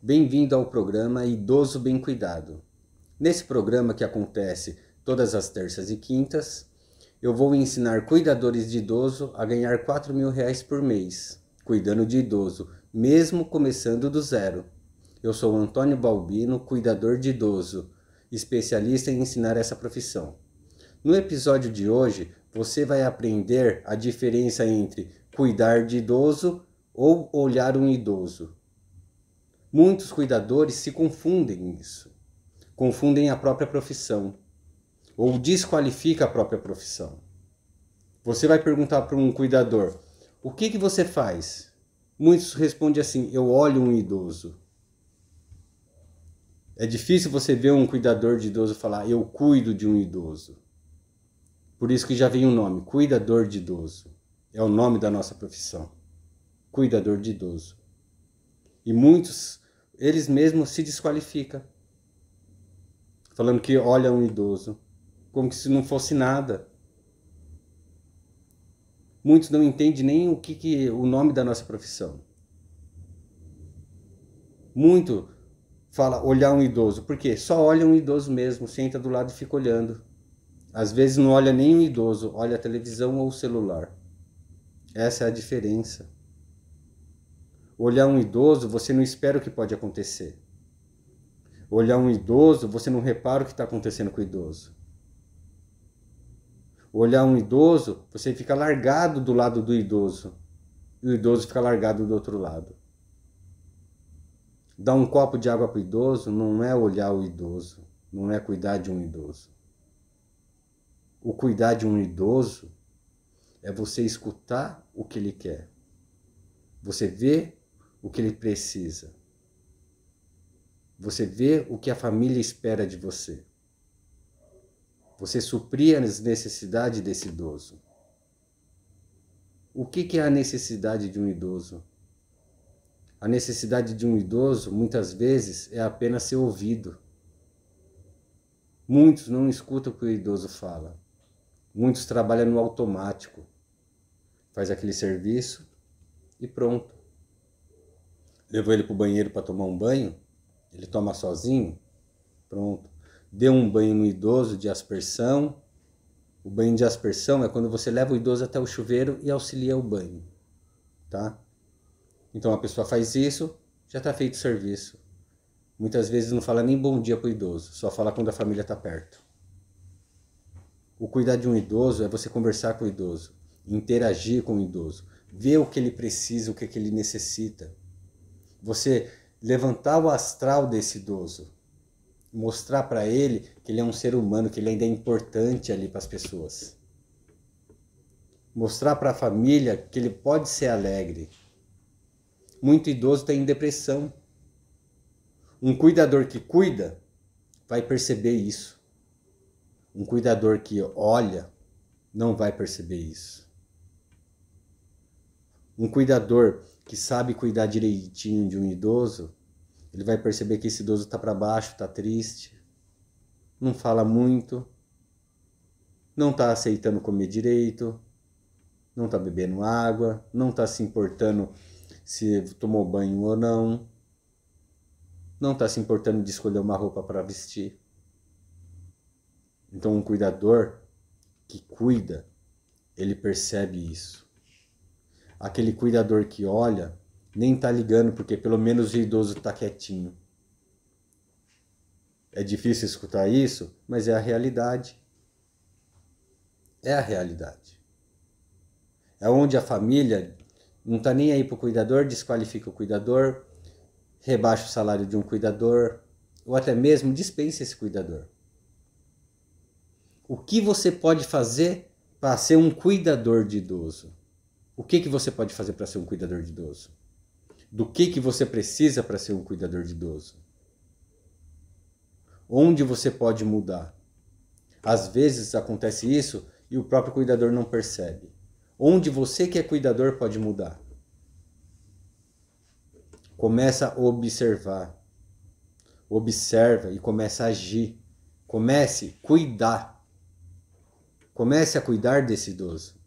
Bem-vindo ao programa Idoso Bem Cuidado. Nesse programa, que acontece todas as terças e quintas, eu vou ensinar cuidadores de idoso a ganhar R$ 4.000 por mês, cuidando de idoso, mesmo começando do zero. Eu sou Antônio Balbino, cuidador de idoso, especialista em ensinar essa profissão. No episódio de hoje, você vai aprender a diferença entre cuidar de idoso ou olhar um idoso. Muitos cuidadores se confundem nisso, confundem a própria profissão ou desqualifica a própria profissão. Você vai perguntar para um cuidador: o que você faz? Muitos respondem assim: eu olho um idoso. É difícil você ver um cuidador de idoso falar: eu cuido de um idoso. Por isso que já vem o nome, cuidador de idoso. É o nome da nossa profissão, cuidador de idoso. E muitos, eles mesmos se desqualificam, falando que olha um idoso, como se não fosse nada. Muitos não entendem nem o nome da nossa profissão. Muito fala olhar um idoso, porque só olha um idoso mesmo, senta do lado e fica olhando. Às vezes não olha nem um idoso, olha a televisão ou o celular. Essa é a diferença. Olhar um idoso, você não espera o que pode acontecer. Olhar um idoso, você não repara o que está acontecendo com o idoso. Olhar um idoso, você fica largado do lado do idoso. E o idoso fica largado do outro lado. Dar um copo de água para o idoso não é olhar o idoso, não é cuidar de um idoso. O cuidar de um idoso é você escutar o que ele quer. Você vê o que ele precisa. Você vê o que a família espera de você. Você suprir as necessidades desse idoso. O que é a necessidade de um idoso? A necessidade de um idoso, muitas vezes, é apenas ser ouvido. Muitos não escutam o que o idoso fala. Muitos trabalham no automático. Faz aquele serviço e pronto. Levou ele para o banheiro para tomar um banho, ele toma sozinho, pronto. Deu um banho no idoso de aspersão. O banho de aspersão é quando você leva o idoso até o chuveiro e auxilia o banho, tá? Então a pessoa faz isso, já está feito o serviço. Muitas vezes não fala nem bom dia para o idoso, só fala quando a família está perto. O cuidar de um idoso é você conversar com o idoso, interagir com o idoso, ver o que ele precisa, o que ele necessita. Você levantar o astral desse idoso, mostrar para ele que ele é um ser humano, que ele ainda é importante ali para as pessoas. Mostrar para a família que ele pode ser alegre. Muito idoso está em depressão. Um cuidador que cuida vai perceber isso. Um cuidador que olha não vai perceber isso. Um cuidador que sabe cuidar direitinho de um idoso, ele vai perceber que esse idoso está para baixo, está triste, não fala muito, não está aceitando comer direito, não está bebendo água, não está se importando se tomou banho ou não está se importando de escolher uma roupa para vestir. Então um cuidador que cuida, ele percebe isso. Aquele cuidador que olha, nem tá ligando, porque pelo menos o idoso tá quietinho. É difícil escutar isso, mas é a realidade. É a realidade. É onde a família não tá nem aí pro cuidador, desqualifica o cuidador, rebaixa o salário de um cuidador, ou até mesmo dispensa esse cuidador. O que você pode fazer para ser um cuidador de idoso? O que você pode fazer para ser um cuidador de idoso? Do que você precisa para ser um cuidador de idoso? Onde você pode mudar? Às vezes acontece isso e o próprio cuidador não percebe. Onde você que é cuidador pode mudar? Começa a observar. Observa e começa a agir. Comece a cuidar. Comece a cuidar desse idoso.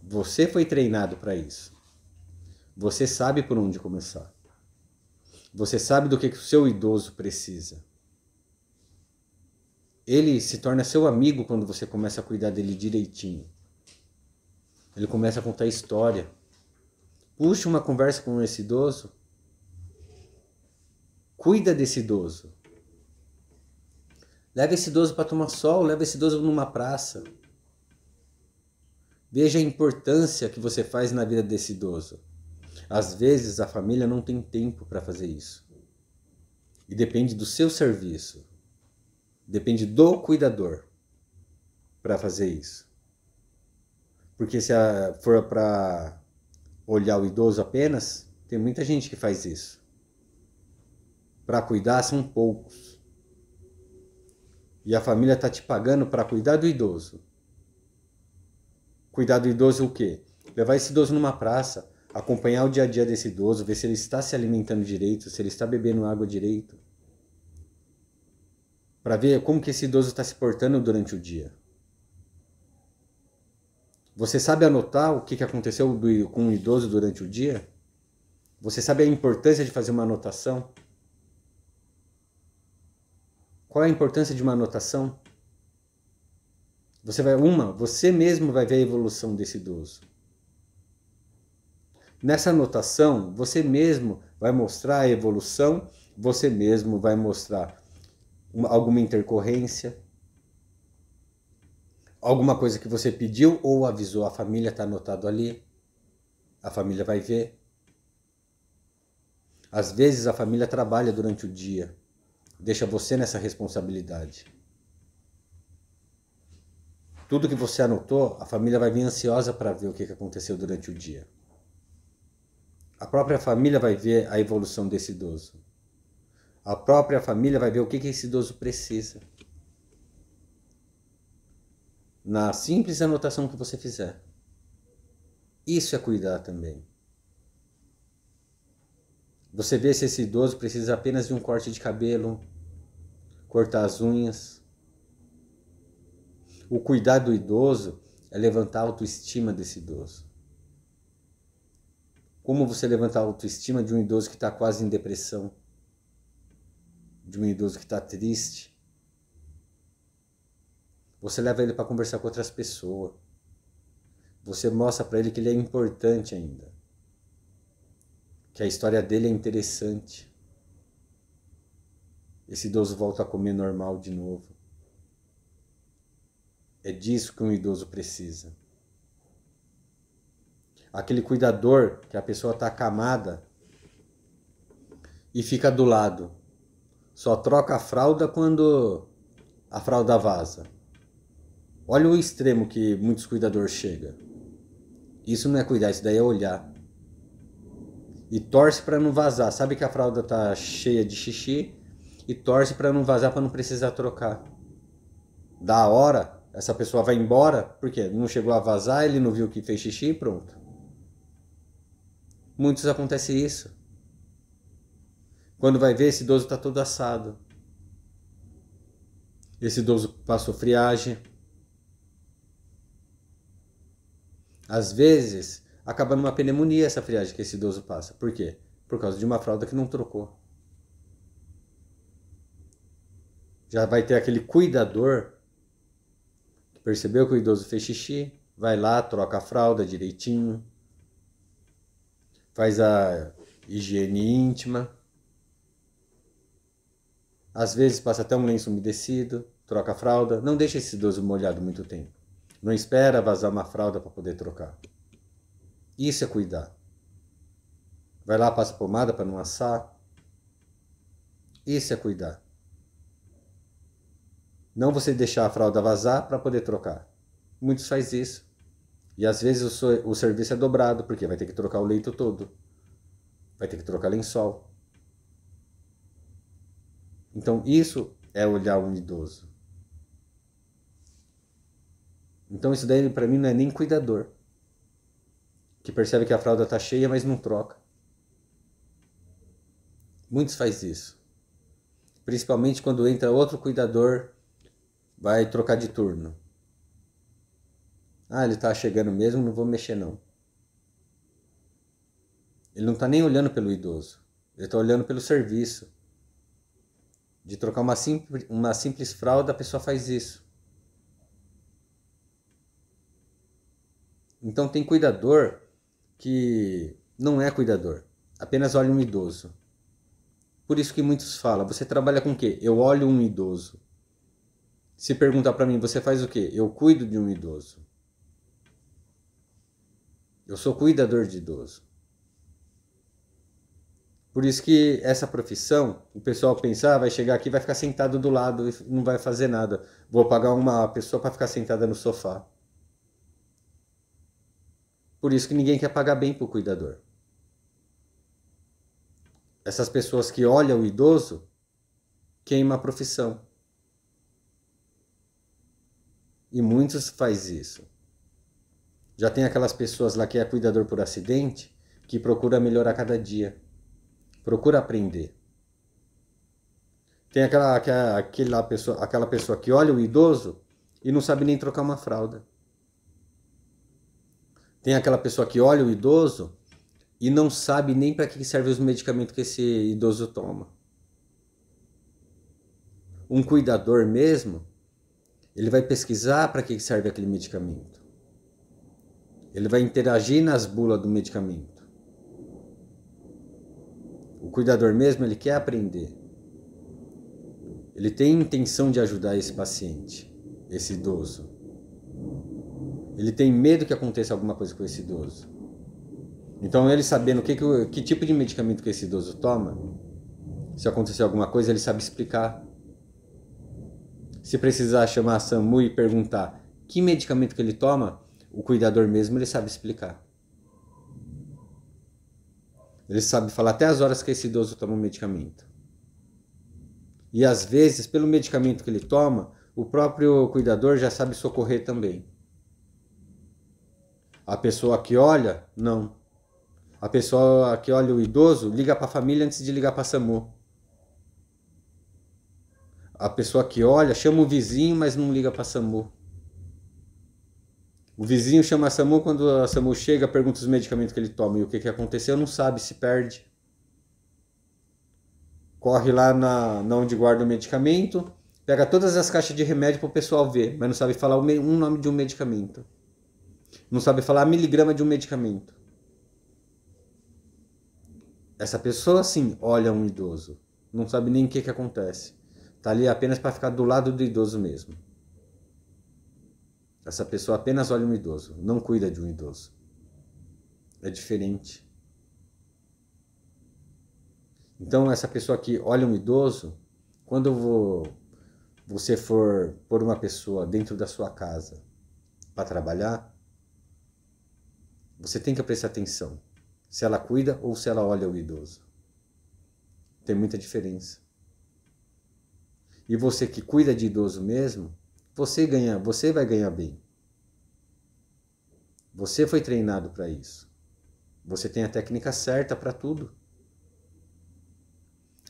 Você foi treinado para isso. Você sabe por onde começar. Você sabe do que o seu idoso precisa. Ele se torna seu amigo quando você começa a cuidar dele direitinho. Ele começa a contar história. Puxa uma conversa com esse idoso. Cuida desse idoso. Leva esse idoso para tomar sol, leva esse idoso numa praça. Veja a importância que você faz na vida desse idoso. Às vezes a família não tem tempo para fazer isso. E depende do seu serviço. Depende do cuidador para fazer isso. Porque se for para olhar o idoso apenas, tem muita gente que faz isso. Para cuidar são poucos. E a família está te pagando para cuidar do idoso. Cuidar do idoso o quê? Levar esse idoso numa praça, acompanhar o dia a dia desse idoso, ver se ele está se alimentando direito, se ele está bebendo água direito. Para ver como que esse idoso está se portando durante o dia. Você sabe anotar o que aconteceu com o idoso durante o dia? Você sabe a importância de fazer uma anotação? Qual é a importância de uma anotação? Você mesmo vai ver a evolução desse idoso. Nessa anotação, você mesmo vai mostrar a evolução, você mesmo vai mostrar alguma intercorrência, alguma coisa que você pediu ou avisou, a família está anotado ali, a família vai ver. Às vezes a família trabalha durante o dia, deixa você nessa responsabilidade. Tudo que você anotou, a família vai vir ansiosa para ver o que aconteceu durante o dia. A própria família vai ver a evolução desse idoso. A própria família vai ver o que esse idoso precisa. Na simples anotação que você fizer. Isso é cuidar também. Você vê se esse idoso precisa apenas de um corte de cabelo, cortar as unhas. O cuidar do idoso é levantar a autoestima desse idoso. Como você levantar a autoestima de um idoso que está quase em depressão? De um idoso que está triste? Você leva ele para conversar com outras pessoas. Você mostra para ele que ele é importante ainda. Que a história dele é interessante. Esse idoso volta a comer normal de novo. É disso que um idoso precisa. Aquele cuidador que a pessoa está acamada e fica do lado. Só troca a fralda quando a fralda vaza. Olha o extremo que muitos cuidadores chegam. Isso não é cuidar, isso daí é olhar. E torce para não vazar. Sabe que a fralda está cheia de xixi e torce para não vazar, para não precisar trocar. Da hora, essa pessoa vai embora, porque não chegou a vazar, ele não viu que fez xixi e pronto. Muitos acontece isso. Quando vai ver, esse idoso está todo assado. Esse idoso passou friagem. Às vezes, acaba numa pneumonia essa friagem que esse idoso passa. Por quê? Por causa de uma fralda que não trocou. Já vai ter aquele cuidador que percebeu que o idoso fez xixi, vai lá, troca a fralda direitinho, faz a higiene íntima. Às vezes passa até um lenço umedecido, troca a fralda. Não deixa esse idoso molhado muito tempo. Não espera vazar uma fralda para poder trocar. Isso é cuidar. Vai lá, passa pomada para não assar. Isso é cuidar. Não você deixar a fralda vazar para poder trocar. Muitos fazem isso. E às vezes o serviço é dobrado, porque vai ter que trocar o leito todo. Vai ter que trocar lençol. Então isso é olhar um idoso. Então isso daí para mim não é nem cuidador. Que percebe que a fralda está cheia, mas não troca. Muitos fazem isso. Principalmente quando entra outro cuidador, vai trocar de turno. Ah, ele está chegando mesmo, não vou mexer não. Ele não está nem olhando pelo idoso. Ele está olhando pelo serviço. De trocar uma simples fralda, a pessoa faz isso. Então tem cuidador que não é cuidador, apenas olha um idoso. Por isso que muitos falam, você trabalha com o quê? Eu olho um idoso. Se perguntar para mim, você faz o quê? Eu cuido de um idoso. Eu sou cuidador de idoso. Por isso que essa profissão, o pessoal pensa, vai chegar aqui, vai ficar sentado do lado e não vai fazer nada. Vou pagar uma pessoa para ficar sentada no sofá. Por isso que ninguém quer pagar bem para o cuidador. Essas pessoas que olham o idoso, queimam a profissão. E muitos faz isso. Já tem aquelas pessoas lá que é cuidador por acidente, que procura melhorar cada dia. Procura aprender. Tem aquela pessoa que olha o idoso e não sabe nem trocar uma fralda. Tem aquela pessoa que olha o idoso e não sabe nem para que servem os medicamentos que esse idoso toma. Um cuidador mesmo, ele vai pesquisar para que serve aquele medicamento. Ele vai interagir nas bulas do medicamento. O cuidador mesmo, ele quer aprender. Ele tem intenção de ajudar esse paciente, esse idoso. Ele tem medo que aconteça alguma coisa com esse idoso. Então ele sabendo que tipo de medicamento que esse idoso toma, se acontecer alguma coisa, ele sabe explicar. Se precisar chamar a SAMU e perguntar que medicamento que ele toma, o cuidador mesmo ele sabe explicar. Ele sabe falar até as horas que esse idoso toma o medicamento. E às vezes, pelo medicamento que ele toma, o próprio cuidador já sabe socorrer também. A pessoa que olha, não. A pessoa que olha o idoso liga para a família antes de ligar para a SAMU. A pessoa que olha chama o vizinho, mas não liga para a SAMU. O vizinho chama a SAMU, quando a SAMU chega, pergunta os medicamentos que ele toma e o que aconteceu, não sabe, se perde. Corre lá na onde guarda o medicamento, pega todas as caixas de remédio para o pessoal ver, mas não sabe falar um nome de um medicamento. Não sabe falar miligrama de um medicamento. Essa pessoa, sim, olha um idoso. Não sabe nem o que acontece. Está ali apenas para ficar do lado do idoso mesmo. Essa pessoa apenas olha um idoso, não cuida de um idoso. É diferente. Então, essa pessoa que olha um idoso, quando você for pôr uma pessoa dentro da sua casa para trabalhar, você tem que prestar atenção se ela cuida ou se ela olha o idoso. Tem muita diferença. E você que cuida de idoso mesmo, você vai ganhar bem. Você foi treinado para isso. Você tem a técnica certa para tudo.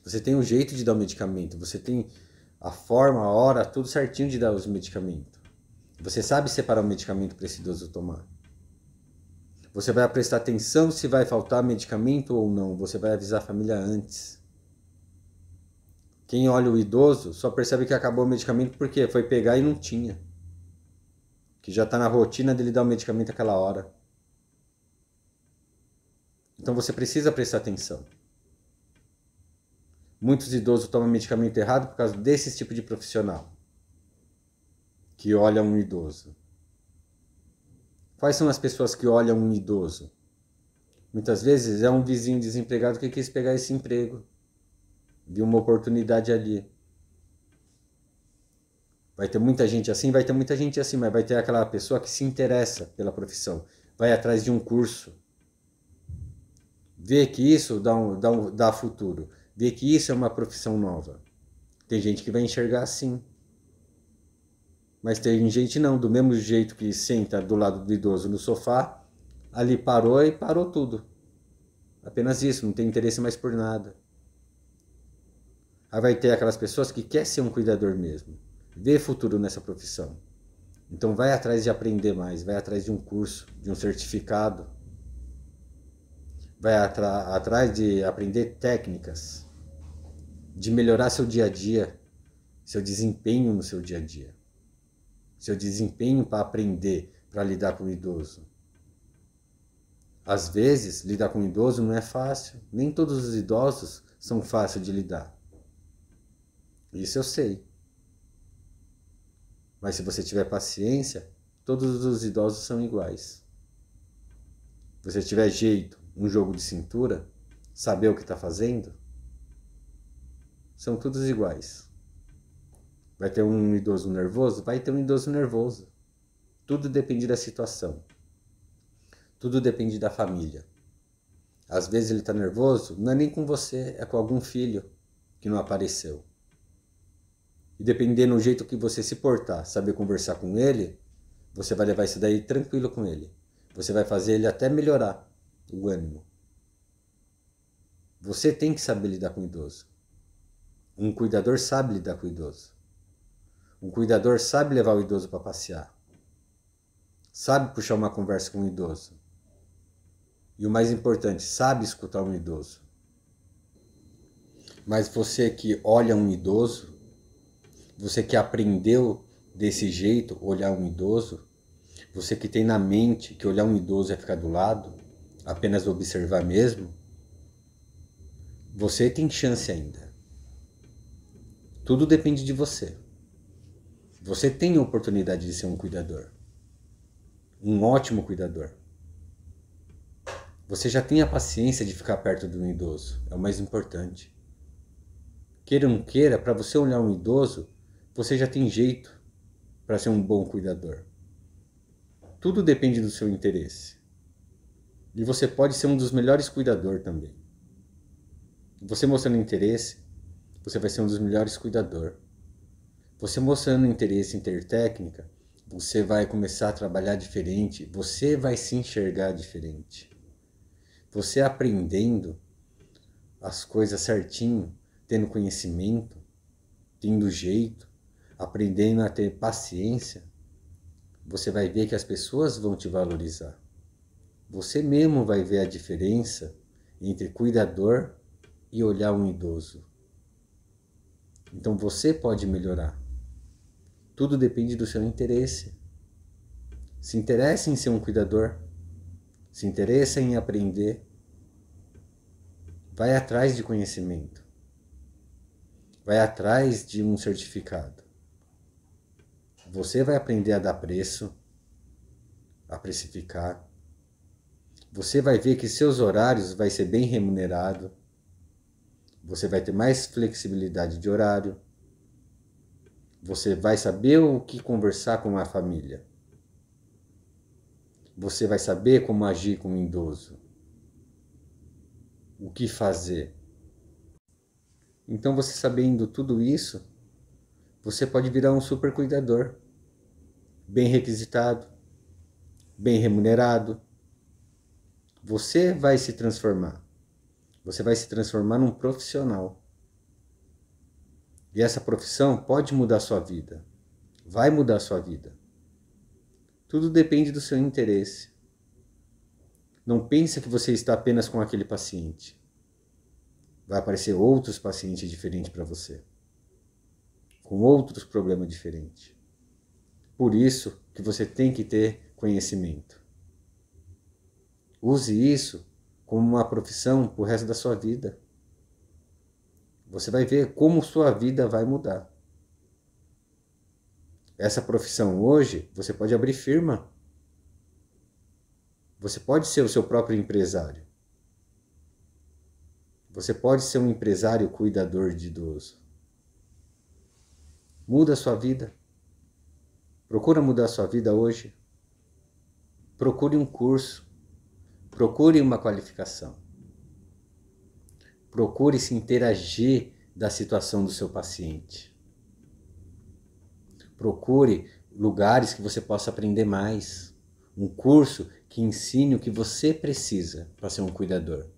Você tem o jeito de dar o medicamento, você tem a forma, a hora, tudo certinho de dar os medicamentos. Você sabe separar o medicamento para esse idoso tomar. Você vai prestar atenção se vai faltar medicamento ou não. Você vai avisar a família antes. Quem olha o idoso só percebe que acabou o medicamento porque foi pegar e não tinha. Que já está na rotina dele dar o medicamento àquela hora. Então você precisa prestar atenção. Muitos idosos tomam medicamento errado por causa desse tipo de profissional. Que olha um idoso. Quais são as pessoas que olham um idoso? Muitas vezes é um vizinho desempregado que quis pegar esse emprego. Viu uma oportunidade ali. Vai ter muita gente assim, mas vai ter aquela pessoa que se interessa pela profissão. Vai atrás de um curso. Vê que isso dá futuro. Vê que isso é uma profissão nova. Tem gente que vai enxergar assim. Mas tem gente não, do mesmo jeito que senta do lado do idoso no sofá, ali parou e parou tudo. Apenas isso, não tem interesse mais por nada. Aí vai ter aquelas pessoas que querem ser um cuidador mesmo. Vê futuro nessa profissão. Então vai atrás de aprender mais, vai atrás de um curso, de um certificado. vai atrás de aprender técnicas, de melhorar seu dia a dia, seu desempenho no seu dia a dia, seu desempenho para aprender, para lidar com o idoso. Às vezes, lidar com o idoso não é fácil, nem todos os idosos são fáceis de lidar. Isso eu sei. Mas se você tiver paciência, todos os idosos são iguais. Se você tiver jeito, um jogo de cintura, saber o que está fazendo, são todos iguais. Vai ter um idoso nervoso? Vai ter um idoso nervoso. Tudo depende da situação. Tudo depende da família. Às vezes ele está nervoso, não é nem com você, é com algum filho que não apareceu. E dependendo do jeito que você se portar, saber conversar com ele, você vai levar isso daí tranquilo com ele. Você vai fazer ele até melhorar o ânimo. Você tem que saber lidar com o idoso. Um cuidador sabe lidar com o idoso. Um cuidador sabe levar o idoso para passear. Sabe puxar uma conversa com o idoso. E o mais importante, sabe escutar um idoso. Mas você que olha um idoso, você que aprendeu desse jeito, olhar um idoso, você que tem na mente que olhar um idoso é ficar do lado, apenas observar mesmo, você tem chance ainda. Tudo depende de você. Você tem a oportunidade de ser um cuidador. Um ótimo cuidador. Você já tem a paciência de ficar perto de um idoso. É o mais importante. Queira ou não queira, para você olhar um idoso, você já tem jeito para ser um bom cuidador. Tudo depende do seu interesse. E você pode ser um dos melhores cuidadores também. Você mostrando interesse, você vai ser um dos melhores cuidadores. Você mostrando interesse em ter técnica, você vai começar a trabalhar diferente, você vai se enxergar diferente. Você aprendendo as coisas certinho, tendo conhecimento, tendo jeito, aprendendo a ter paciência, você vai ver que as pessoas vão te valorizar. Você mesmo vai ver a diferença entre cuidador e olhar um idoso. Então você pode melhorar. Tudo depende do seu interesse. Se interessa em ser um cuidador, se interessa em aprender, vai atrás de conhecimento. Vai atrás de um certificado. Você vai aprender a dar preço, a precificar. Você vai ver que seus horários vai ser bem remunerado. Você vai ter mais flexibilidade de horário. Você vai saber o que conversar com a família. Você vai saber como agir com o idoso. O que fazer. Então, você sabendo tudo isso, você pode virar um super cuidador. Bem requisitado, bem remunerado. Você vai se transformar. Você vai se transformar num profissional. E essa profissão pode mudar a sua vida. Vai mudar a sua vida. Tudo depende do seu interesse. Não pense que você está apenas com aquele paciente. Vai aparecer outros pacientes diferentes para você. Com outros problemas diferentes. Por isso que você tem que ter conhecimento. Use isso como uma profissão para o resto da sua vida. Você vai ver como sua vida vai mudar. Essa profissão hoje, você pode abrir firma. Você pode ser o seu próprio empresário. Você pode ser um empresário cuidador de idoso. Muda a sua vida. Procura mudar a sua vida hoje. Procure um curso. Procure uma qualificação. Procure se interagir da situação do seu paciente. Procure lugares que você possa aprender mais. Um curso que ensine o que você precisa para ser um cuidador.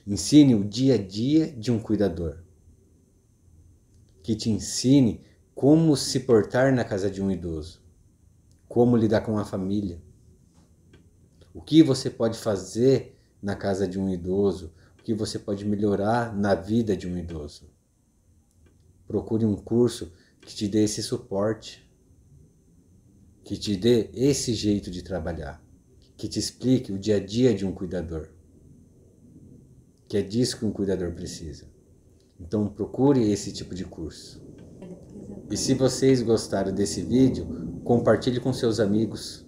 Ensine o dia a dia de um cuidador. Que te ensine como se portar na casa de um idoso. Como lidar com a família. O que você pode fazer na casa de um idoso, o que você pode melhorar na vida de um idoso. Procure um curso que te dê esse suporte, que te dê esse jeito de trabalhar, que te explique o dia a dia de um cuidador, que é disso que um cuidador precisa. Então procure esse tipo de curso. E se vocês gostaram desse vídeo, compartilhe com seus amigos.